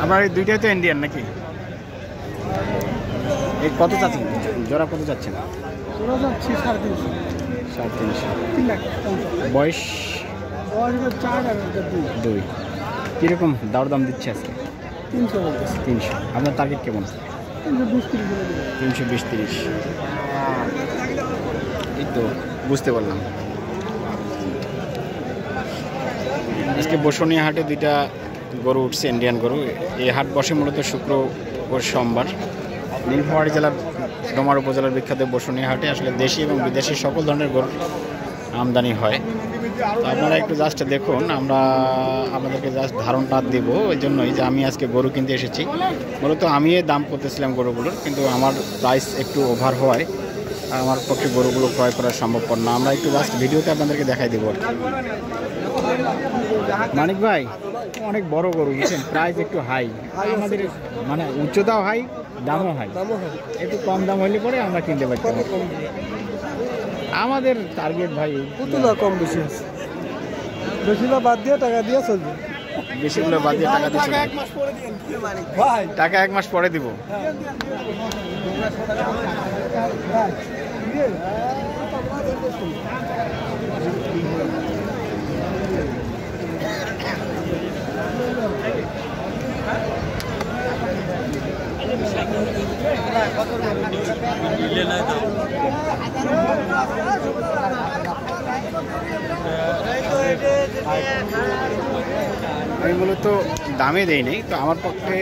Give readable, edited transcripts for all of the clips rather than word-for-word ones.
আবার এই দুইটাই তো ইন্ডিয়ান নাকি? এই কত চাচ্ছেন জোড়া, কত চাচ্ছেন? ওরা যাচ্ছে 350 350। 3 লাখ। বয়স বয়স 4 আর 2 কীরকম দাম দিচ্ছে আজকে? 300 বলতেছে। 300। আপনার টার্গেট কেমন? 320 করে দেবে। 320-30। এই তো বুঝতে পারলাম। আজকে বসুনিয়া হাটে দুইটা গরু উঠছে, ইন্ডিয়ান গরু। এই হাট বসে মূলত শুক্র ও সোমবার। নীলফামারী জেলার ডোমার উপজেলার বিখ্যাত বসুনিয়া হাটে আসলে দেশি এবং বিদেশি সকল ধরনের গরু আমদানি হয়। তো আপনারা একটু জাস্ট দেখুন, আমরা আপনাদেরকে জাস্ট ধারণটা দেব। ওই জন্যই যে আমি আজকে গরু কিনতে এসেছি। মূলত আমি দাম করতেছিলাম গরুগুলোর, কিন্তু আমার প্রাইস একটু ওভার হওয়ায় আমার পক্ষে গরুগুলো ক্রয় করা সম্ভবপর না। আমরা একটু জাস্ট ভিডিওতে আপনাদেরকে দেখাই দেবো। মানিক ভাই, অনেক বড় গরু বুঝছেন, প্রাইস একটু হাই আমাদের, মানে উচ্চতাও হাই, দামও হাই। একটু কম দাম হইলে পরে আমরা কিনতে পারছি। আমাদের টার্গেট ভাই কতটা কম বেশি আছে? বেশিটা বাদ দিয়ে টাকা দিয়ে চলবে। বেশিগুলো বাদ দিয়ে টাকা দিয়ে টাকা 1 মাস পরে দিব। আমি মূলত দামে দেই নেই, তো আমার পক্ষে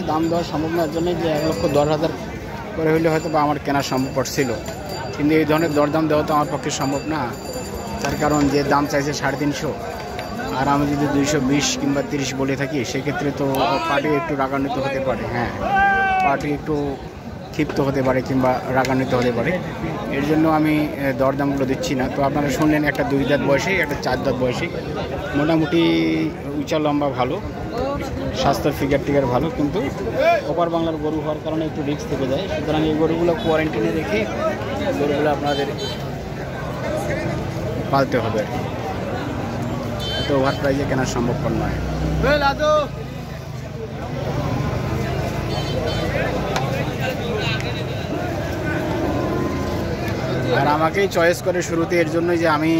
দাম দেওয়া সম্ভব নয় জন্য যে 1,10,000 করে হইলে হয়তো বা আমার কেনা সম্ভব ছিল, কিন্তু এই ধরনের দরদাম দেওয়া তো আমার পক্ষে সম্ভব না। তার কারণ যে দাম চাইছে 350, আর আমি যদি 220 কিংবা 30 বলে থাকি, সেক্ষেত্রে তো পার্টি একটু রাগান্বিত হতে পারে। হ্যাঁ, পার্টি একটু ক্ষিপ্ত হতে পারে কিংবা রাগান্বিত হতে পারে। এর জন্য আমি দরদামগুলো দিচ্ছি না। তো আপনারা শুনলেন, একটা 2 দাঁত বয়সী, একটা 4 দাঁত বয়সী, মোটামুটি উঁচা লম্বা ভালো, স্বাস্থ্যের ফিগার ভালো, কিন্তু ওপার বাংলার গরু হওয়ার কারণে একটু রিস্ক থেকে যায়। সুতরাং এই গরুগুলো কোয়ারেন্টাইনে রেখে গরুগুলো আপনাদের পালতে হবে আর কি। এত ওভার প্রাইজে কেনা সম্ভবপর নয়। আর আমাকেই চয়েস করে শুরুতে, এর জন্যই যে আমি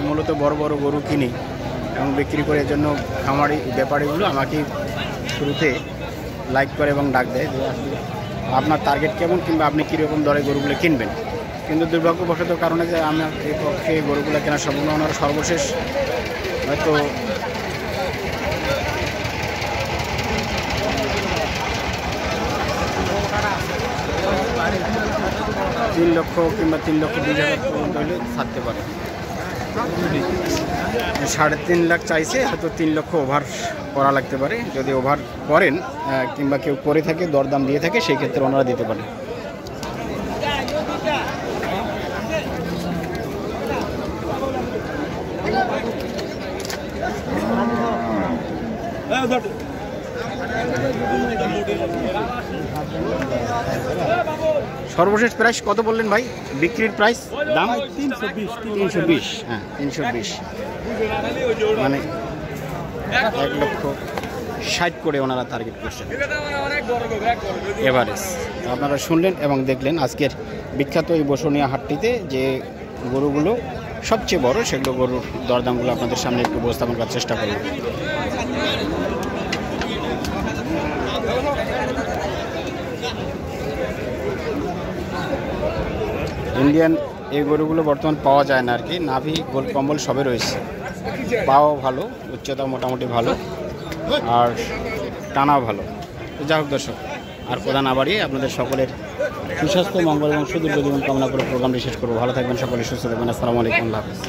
মূলত বড় বড় গরু কিনি এবং বিক্রি করে, এর জন্য খামারি ব্যাপারীগুলো আমাকে শুরুতে লাইক করে এবং ডাক দেয় যে আপনার টার্গেট কেমন কিংবা আপনি কীরকম দরে গরুগুলো কিনবেন। কিন্তু দুর্ভাগ্যবশত কারণে যে আমার এই পক্ষে গরুগুলো কেনার সম্ভাবনা, সর্বশেষ হয়তো 3 লক্ষ কিংবা 3,20,000 পর্যন্ত হলে ছাড়তে পারে। 3.5 লাখ চাইছে, হয়তো 3 লক্ষ ওভার করা লাগতে পারে। যদি ওভার করেন কিংবা কেউ করে থাকে, দরদাম দিয়ে থাকে, সেই ক্ষেত্রে ওনারা দিতে পারে। সর্বশেষ প্রাইস কত বললেন ভাই? বিক্রির প্রাইস দাম 320। হ্যাঁ, 320, মানে 1,60,000 করে ওনারা টার্গেট করছেন এভারেজ। আপনারা শুনলেন এবং দেখলেন আজকের বিখ্যাত এই বসুনিয়া হাটটিতে যে গরুগুলো সবচেয়ে বড়, সেগুলো গরুর দরদামগুলো আপনাদের সামনে একটু উপস্থাপন করার চেষ্টা করলাম। ইন্ডিয়ান এই গরুগুলো বর্তমান পাওয়া যায় না আর কি। নাভি, গোল কম্বল সবে রয়েছে, পাও ভালো, উচ্চতা মোটামুটি ভালো, আর টানাও ভালো। তো যাই হোক দর্শক, আর কথা না বাড়িয়ে আপনাদের সকলের সুস্বাস্থ্য, মঙ্গল এবং সুদীর্ঘ জীবন কামনা করে প্রোগ্রামটি শেষ করবো। ভালো থাকবেন সকলে, সুস্থ থাকবেন। আসসালামু আলাইকুম, আল্লাহ হাফেজ।